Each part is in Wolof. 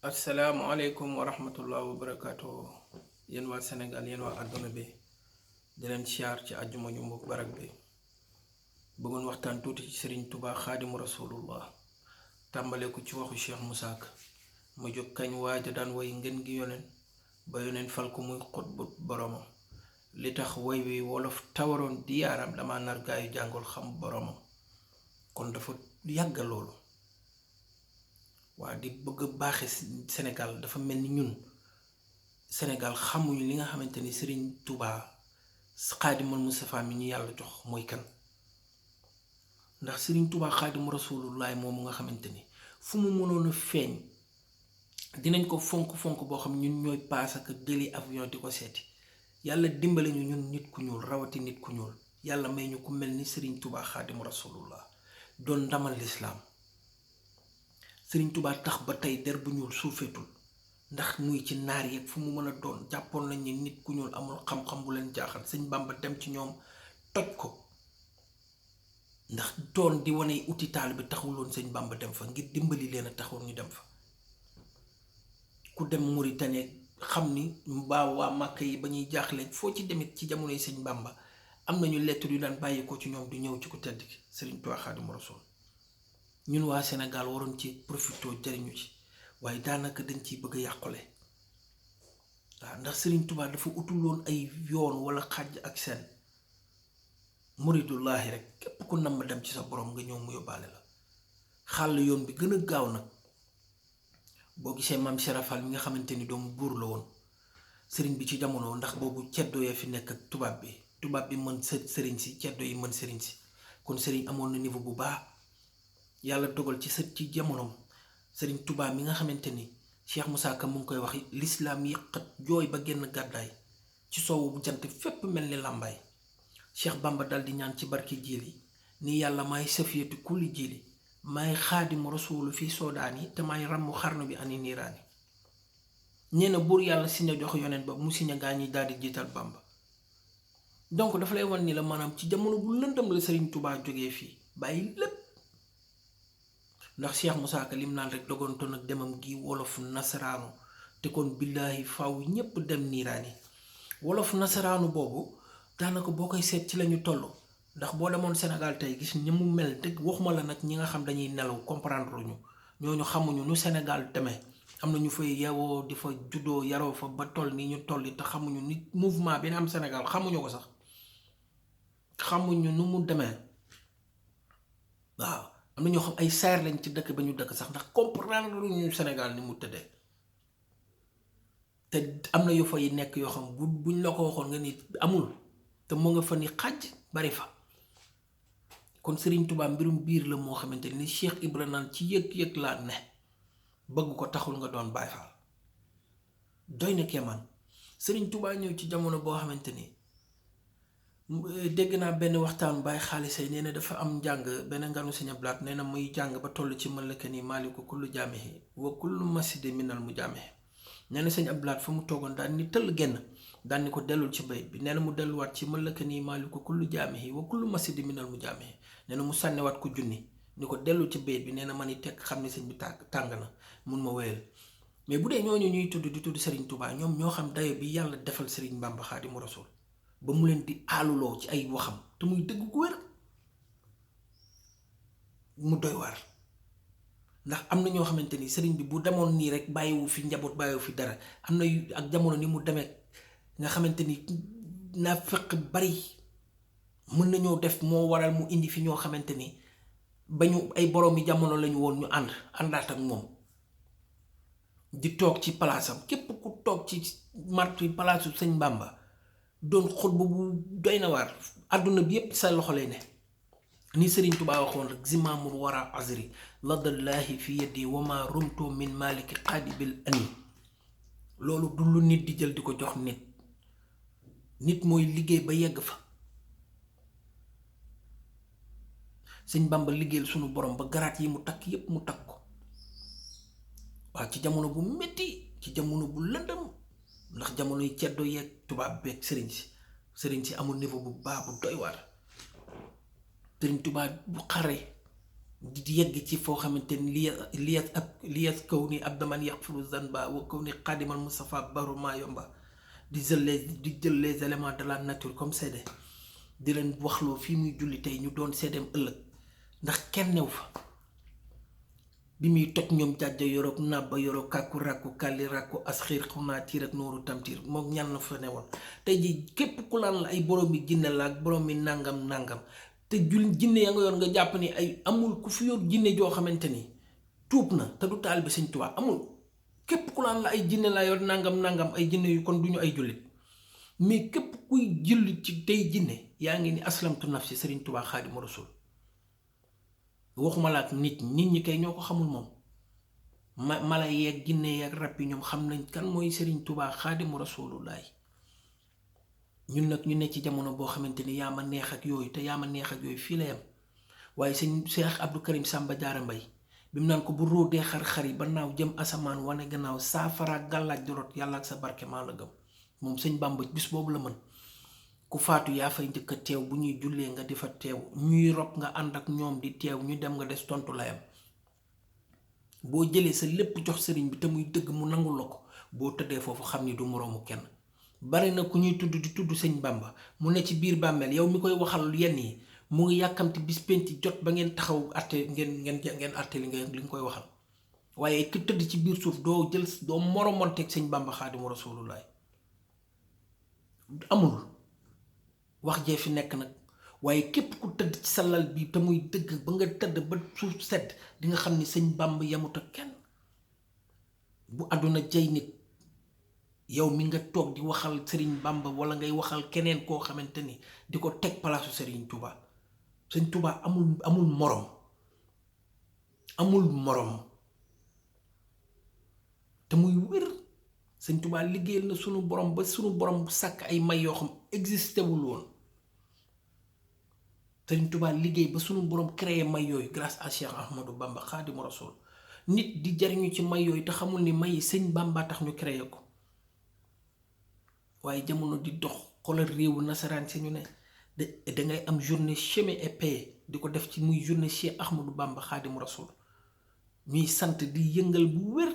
asalaamualeykum wa rahmatullah wa barakaatu yéen waa Sénégal yéen waa àdduna bi di leen siyaar ci àjjuma ju mbokk barak bi bëggoon waxtaan tuuti ci Serigne Touba xaadimu rasulullah tàmbale ko ci waxu Cheikh Moussa Ka ma jóg kañ waaja daan way ngeen gi yoneen ba yoneen fal ko muy xutbu boromam li tax way wi wolof tawaroon di yaaram dama nar gaayu jàngul xam boromam kon dafa yàgga loolu waa di bëgg baaxe Sénégal dafa mel ni ñun Sénégal xamuñu li nga xamante ni Serigne Touba xaadimal Mustafa mi ñu yàlla jox mooy kan ndax Serigne Touba xaadimu rasulullaay moomu nga xamante ni fu mu mënoon a feeñ dinañ ko fonk boo xam ñun ñooy paas ak jëli avion di ko seeti yàlla dimbale ñu ñun nit ku ñuul rawati nit ku ñuul yàlla may ñu ku mel ni Serigne Touba xaadimu rasulullah doon ndamal lislaam Sëriñ Tubaa tax ba tey der bu ñuul suufeetul ndax muy ci naar yeeg fu mu mën a doon jàppoon nañ ni nit ku ñuul amul xam-xam bu leen jaaxal sëñ Bàmba dem ci ñoom toj ko ndax doon di wane uti taal bi taxuloon sëñ Bàmba dem fa ngir dimbali leen a taxoon ñu dem fa ku dem Mauritanie xam ni mbaa waa Màkka yi ba ñuy jaaxle foo ci demit ci jamonoy sëñ Bàmba am nañu lettre yu daan bàyyi ko ci ñoom du ñëw ci ku tedd ki Sëriñ Tuubaa Xaadimu Rasuul ñun waa Sénégal waroon ci profitoo jariñu ci waaye daanaka dañ ciy bëgg a yàqule waaw ndax Serigne Touba dafa utuloon ay yoon wala xàjj ak seen muridullahi rek képp ku nam ma dem ci sa borom nga ñëw mu yóbbaale la xàll yoon bi gën a gaaw nag boo gisee maam Serafal mi nga xamante ni doomu buur la woon sëriñ bi ci jamono ndax boobu ceddo ya fi nekk ak tubaab bi mën sëriñ si ceddo yi mën sëriñ si kon sëriñ amoon na niveau bu baax yàlla dogal ci ci jamonoom Sëriñ Touba mi nga xamante ni Cheikh Moussa Ka mu ngi koy wax lislaam yëqat jooy ba génn gàddaay ci soowu bu jant fépp mel ni làmbaay Cheikh Bamba dal di ñaan ci barki jiili ni yàlla maay safiyatu kulli jiili maay xaadimu rasuulu fii soodaani te maay ràmmu xarnu bi ani niiraani nee na buur yàlla siña jox yoneen ba mu siña gaa ñi daal di jiital Bamba donc dafa lay wan ni la maanaam ci jamono bu lëndëm la Sëriñ Touba jógee fii bàyyi lépp ndax Cheikh Moussa Ka lim naan rek dogontoon ak demam gi wolof nasaraanu te kon billaahi faw ñépp dem niiraani wolof nasaraanu boobu daanaka boo koy seet ci lañu toll ndax boo demoon Sénégal tey gis ñi mu mel dëgg waxuma la nag ñi nga xam dañuy nelaw comprendre ñu ñooñu xamuñu nu Sénégal demee am na ñu fay yewoo di fa juddoo yaroo fa ba toll nii ñu toll te xamuñu nit mouvement bi ne am Sénégal xamuñu ko sax xamuñu nu mu demee waaw am na ñoo xam ay saar lañ ci dëkk ba ñu dëkk sax ndax comprendre lu ñu Sénégal ni mu tëddee te am na yu fay nekk yoo xam buñ la ko waxoon nga ni amul te mu nga fa ni xàjj bari fa kon Serigne Touba mbirum biir la moo xamante ni Cheikh Ibra naan ci yëg-yëg laa ne bëgg ko taxul nga doon Baay Faal doy na kéemaan Serigne Touba ñëw ci jamono boo xamante ni dégg naa benn waxtaan Baay Xaalisay nee na dafa am njàng benn nganu Sëñ Abdu Lahat nee na muy jàng ba toll ci mën la ke ni maaliku kullu jaamihi wa kullu masjidi minal mu jaamihi nee na Sëñ Abdu Lahat fa mu toogoon daan ni tëll génn daan ni ko dellul ci bayit bi nee na mu delluwaat ci mën la ke ni maaliku kullu jaamihi wa kullu masjidi minal mu jaamihi nee na mu sànniwaat ko junni ni ko dellul ci bayit bi nee na man i tekk xam ne sëñ bi tàng na mun ma wéyal mais bu dee ñooñu ñuy tudd di tudd Serigne Touba ñoom ñoo xam dayo bi yàlla defal Serigne Bamba Xaadimu Rasuul ba mu leen di aaluloo ci ay waxam te muy dëgg gu wér mu doy waar ndax am na ñoo xamante ni sëriñ bi bu demoon nii rek bàyyiwu fi njaboot bàyyiwu fi dara am na ak jamono ni mu demee nga xamante ni naa fekk bari mën nañoo def moo waral mu indi fi ñoo xamante ni ba ñu ay boroomi jamono lañu woon ñu àndaat ak moom di toog ci palaasam képp ku toog ci martu palaasu sëñ Bàmba doon xutba bu doy na waar àdduna bi yépp sa loxo lay ne ni Sëriñ Tubaa waxoon rek zimaamul wara azri ladallaahi fi yadi wama rumto min maliki qaadibil ani loolu du lu nit di jël di ko jox nit mooy liggéey ba yegg fa sëñ Bàmba liggéeyal sunu borom ba garaat yi mu takk yépp mu takk ko waaw ci jamono bu metti ci jamono bu lëndëm ndax jamono yi ceddo yeeg tubaab beeg sëriñ si amul niveau bu baax bu doy waar Sëriñ Tuubaa bu xare di yegg ci foo xamante ni liyas kaw ni abdaman yaxfiru zanba wa kaw ni xaadimal Mustafa baru maa yomba di jël les éléments de la nature comme seede di leen waxloo fii muy julli tey ñu doon seedeem ëllëg ndax kenn new fa bi muy toj ñoom jàjja yoroog nàbba yoroog kàkku ràkku kàlli ràkku asxiir xunaa tiir ak nooru tamtiir moom ñan na fa newoon tey ji képp ku laan la ay borom mi jinne la ak borom mi nàngam te jinne ya nga yor nga jàpp ni ay amul ku fi yor jinne joo xamante ni tuub na te du taal bi Sëñ Tuubaa amul képp ku laan la ay jinne laa yor nàngam ay jinne yu kon duñu ay jullit mais képp kuy jullit ci tey jinne yaa ngi ni aslamtu nafsi Sëriñ Tuubaa Xaadimu Rasuul waxuma la ak nit ñi kay ñoo ko xamul moom mala yeeg jinne yeeg rab yi ñoom xam nañ kan mooy Sëriñ Tuubaa Xaadimu Rasuulullaay ñun nag ñu ne ci jamono boo xamante ni yaa ma neex ak yooyu te yaa ma neex ak yooyu fii la yam waaye sëñ Cheikh Abdou Karim Samba Diarra Mbaye bi mu naan ko bu róodee xar-xar yi ba naaw jëm asamaan wane gannaaw saafara gàllaaj di rot yàlla ak sa barke maa la gëm moom sëñ Bamba bis boobu la mën ku faatu yaa fay njëkk a teew bu ñuy jullee nga di fa teew ñuy rob nga ànd ak ñoom di teew ñu dem nga des tontu layam boo jëlee sa lépp jox sëriñ bi te muy dëgg mu nangul la ko boo tëddee foofu xam ni du moroomu kenn bari na ku ñuy tudd di tudd sëñ Bamba mu ne ci biir bàmmeel yow mi koy waxal yenn yi mu ngi yàkkamti bis penc jot ba ngeen taxaw atte ngeen atte li nga koy waxal waaye ki tëdd ci biir suuf doo moromonteeg sëñ Bamba Xaadimu Rasuulullaay amul wax jee fi nekk nag waaye képp ku tëdd ci sa lal bi te muy dëgg ba nga tëdd ba suuf sedd di nga xam ni sëñ Bamba yamut ak kenn bu àdduna jay nit yow mi nga toog di waxal Sëriñ Bamba wala ngay waxal keneen koo xamante ni di ko teg palaasu Sëriñ Tuubaa Sëriñ Tuubaa amul moroom te muy wér Sëriñ Tuubaa liggéeyal na sunu borom ba sunu borom sàkk ay may yoo xam existé wul woon Sëriñ Tuubaa liggéey ba sunu borom créé may yooyu grâce à Cheikh Ahmadou Bamba Xaadimu Rasuul nit di jariñu ci may yooyu te xamul ni may sëñ Bamba tax ñu créé ko waaye jamono di dox xoolal réewu nasaraan si ñu ne dangay am journée chômée et payée di ko def ci muy journée Cheikh Ahmadou Bamba Xaadimu Rasuul ñuy sant di yëngal bu wér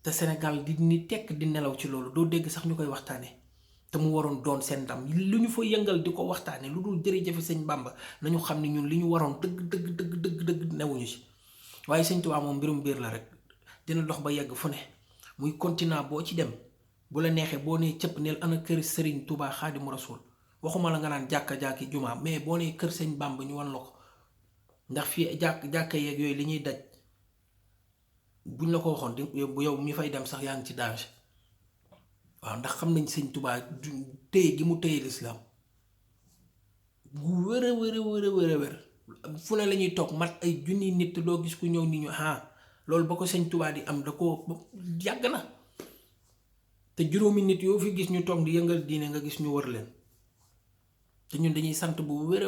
te Sénégal di ni tekk di nelaw ci loolu doo dégg sax ñu koy waxtaane te mu waroon doon seen ndam lu ñu fa yëngal di ko waxtaane lu dul jërëjëfe sëñ Bamba nañu xam ne ñun li ñu waroon dëgg newuñu ci waaye sëñ Tuubaa moom mbirum biir la rek dina dox ba yegg fu ne muy continent boo ci dem bu la neexee boo nee cëpp neel ana kër Sëriñ Tuubaa Xaadimu Rasuul waxuma la nga naan jàkki jumaa mais boo nee kër sëñ Bamba ñu wan la ko ndax fii jàkka yeeg yooyu li ñuy daj buñ la ko waxoon bu yow mi fay dem sax yaa ngi ci danger waaw ndax xam nañ sëñ Tuubaa téye gi mu téye lislaam gu wér fu ne la ñuy toog mat ay junni nit doo gis ku ñëw ni ñu loolu ba ko sëñ Tuubaa di am da ko yàgg na te juróomi nit yoo fi gis ñu toog di yëngal diine nga gis ñu wër leen te ñun dañuy sant bu wér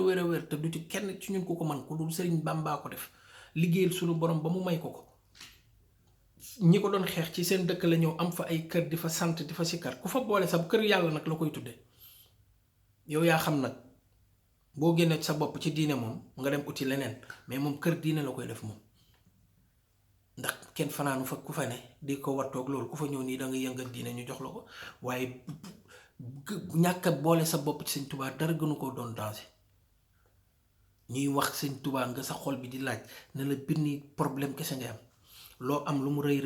te du ci kenn ci ñun ku ko man ku dul Sëriñ Bàmbaa ko def liggéeyal suñu borom ba mu may ko ñi ko doon xeex ci seen dëkk la ñëw am fa ay kër di fa sant di fa sikkar ku fa boole sa kër yàlla nag la koy tudde yow yaa xam nag boo génnee sa bopp ci diine moom nga dem uti leneen mais moom kër diine la koy def moom ndax kenn fanaanu fa ku fa ne di ko wattoog loolu ku fa ñëw nii da nga yëngal diine ñu jox la ko waaye ñàkk a boole sa bopp ci Sëñ Tuubaa dara gënu koo doon danger ñuy wax Sëñ Tuubaa nga sa xol bi di laaj ne la bir ni problème kese nga am loo am lu mu rëy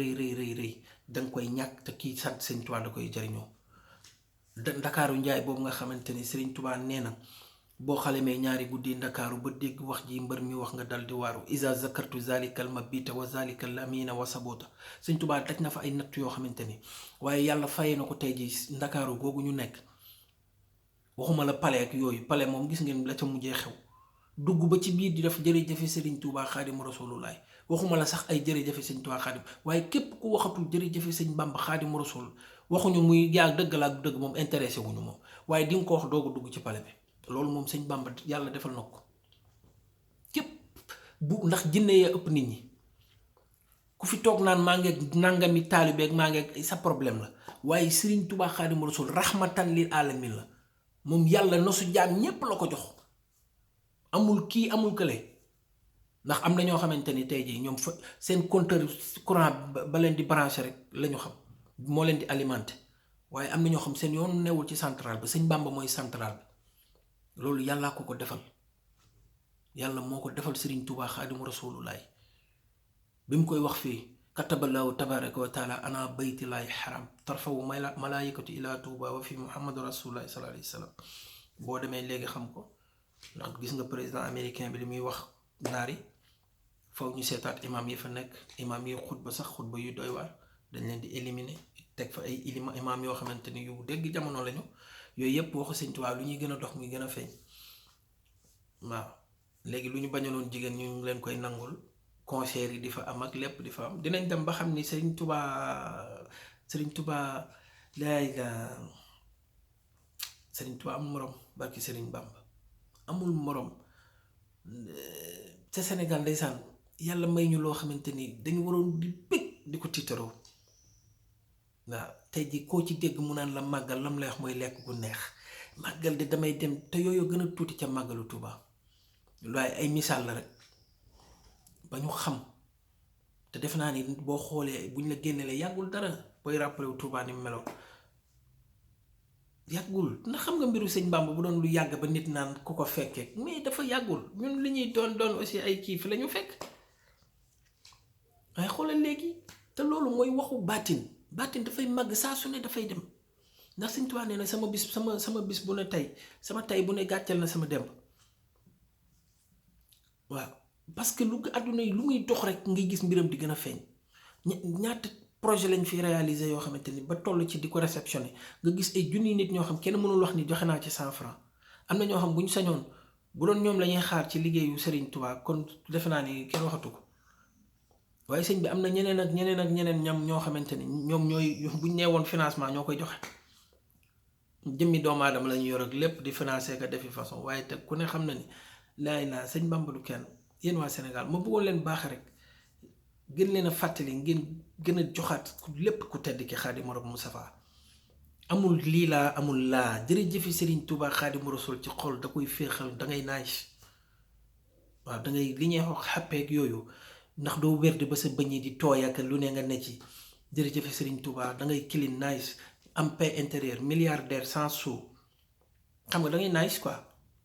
danga koy ñàkk te kii sant Sëñ Tuubaa da koy jariñoo ndakaaru njaay boobu nga xamante ni Sëriñ Tuubaa nee na boo xalemee ñaari guddi ndakaaru ba dégg wax ji mbër mi wax nga dal di waaru isa zakartu zalikal mabita wa zalikal amina wa sabota Sëñ Tuubaa daj na fa ay natt yoo xamante ni waaye yàlla fayee na ko tey ji ndakaaru googu ñu nekk waxuma la pale ak yooyu pale moom gis ngeen la ca mujjee xew dugg ba ci biir di def jërëjëfe Sëriñ Tuubaa Xaadimu Rasuulullaay waxuma la sax ay jërëjëfe Sëñ Tuubaa Xaadim waaye képp ku waxatul jërëjëfe Sëñ Bamba Xaadimu Rasuul waxuñu muy yaa dëgg la ak dëgg moom intéressé wuñu moom waaye di nga ko wax doogu dugg ci pale bi loolu moom Sëñ Bamba yàlla defal na ko képp bu ndax jinne ya ëpp nit ñi ku fi toog naan maa ngeeg nangami taalibeeg maa ngeeg sa problème la waaye Sëriñ Tuubaa Xaadimu Rasuul rahmatan lil alamin la moom yàlla nosu jaam ñépp la ko jox amul kii amul kële ndax am na ñoo xamante ni tey jii ñoom fa seen compteur courant ba leen di branché rek la ñu xam moo leen di alimenté waaye am na ñoo xam seen yoon newul ci central bi sëñ Bàmba mooy central bi loolu yàllaa ko defal yàlla moo ko defal Sëriñ Tuubaa Xaadimu Rasuulullaay bi mu koy wax fii kataballahu tabaraka wa taala ana baytillahi xaram tarfawu malaayikatu ila Tuuba wa fi muhammadu rasulullahi sallallahu alayhi wa sallam boo demee léegi xam ko ndax gis nga président américain bi li muy wax naari faw ñu seetaat imaam yi fa nekk imaam yi xutba sax xutba yu doy waar dañ leen di éliminer teg fa ay imaam yoo xamante ni yu dégg jamono lañu yooyu yépp waxu Sëñ Tuubaa lu ñuy gën a dox muy gën a feeñ waaw léegi lu ñu bañaloon jigéen ñu ngi leen koy nangul concert yi di fa am ak lépp di fa am dinañ dem ba xam ni Sëriñ Tuubaa laay la Sëriñ Tuubaa amul morom barki Sëriñ Bàmba amul morom ca Sénégal ndeysaan yàlla may ñu loo xamante ni dañu waroon di bëgg di ko tiitaroo waaw tey ji koo ci dégg mu naan la màggal lam lay wax mooy lekk gu neex màggal de damay dem te yooyu gën a tuuti ca màggalu Tuubaa waaye ay misaal la rek ba ñu xam te def naa ni boo xoolee buñ la génnelee yàggul dara booy rappelé wu Tuubaa ni mu meloon yàggul ndax xam nga mbiru sëñ Bàmba bu doon lu yàgg ba nit naan ku ko fekkee mais dafa yàggul ñun li ñuy doon aussi ay kii fi la ñu fekk waaye xoolal léegi te loolu mooy waxu baatin dafay màgg saa su ne dafay dem ndax Sëñ Tuubaa nee na sama bis bu ne tey sama tey bu ne gàcceel na sama demb waaw parce que lu àdduna yi lu muy dox rek ngay gis mbiram di gën a feeñ ñaata projet lañ fi réaliser yoo xamante ni ba toll ci di ko réceptionné nga gis ay junniy nit ñoo xam kenn mënul wax ni joxe naa ci 100 francs am na ñoo xam bu ñu sañoon bu doon ñoom lañuy xaar ci liggéeyu Serigne Touba kon defe naa ni kenn waxatu ko waaye sëñ bi am na ñeneen ak ñeneen ñam ñoo xamante ni ñoom ñooy buñ nee woon financement ñoo koy joxe jëmmi doomu aadama la ñu yor ak lépp di financer ka defi façon waaye te ku ne xam na ni laay naa sëñ Bàmba du kenn yéen waa Sénégal ma bëggoon leen baax rek gën leen a fàttali ngeen gën a joxaat lépp ku tedd ki Xaadimu Mustafaa amul lii laa amul laa jërëjëfi Serigne Touba Xaadimu Rasuul ci xol da koy féexal da ngay naaj waaw da ngay li ñuy wax xàppeek yooyu ndax doo wérde ba sa bëñ yi di tooy ak lu ne nga ne ci jërëjëfi Serigne Touba da ngay clean nice am paix intérieure milliardaire sans sou xam nga da ngay nice quoi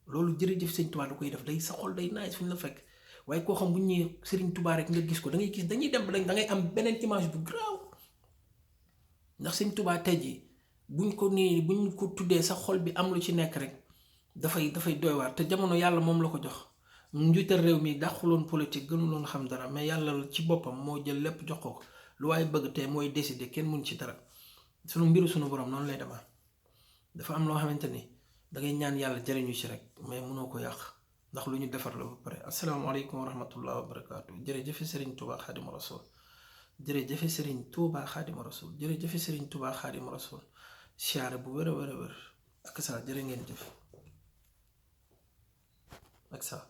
loolu jërëjëf Serigne Touba da koy def day sa xol day nice fu ñu la fekk. waaye koo xam bu ñu ñëwee Serigne Touba rek nga gis ko da ngay gis dañuy dem ba da ngay am beneen image bu graaw ndax Serigne Touba tey jii buñ ko tuddee sa xol bi am lu ci nekk rek dafay doy waar te jamono yàlla moom la ko jox njiital réew mi dàquloon politique gënuloon xam dara mais yàlla ci boppam moo jël lépp jox ko lu waaye bëgg te mooy décider kenn mun ci dara sunu mbiru sunu borom noonu lay demaa dafa am loo xamante ni dangay ñaan yàlla jëriñu ci rek mais munoo ko yàq. ndax lu ñu defar la ba pare asalaamaaleykum wa rahmatullah wa barakaatu jërëjëfe Serigne Touba Xaadimu Rasuul jërëjëfe Serigne Touba Xaadimu Rasuul jërëjëfe Serigne Touba Xaadimu Rasuul siyaare bu wér a wér ak saa jërë ngeen jëf ak saa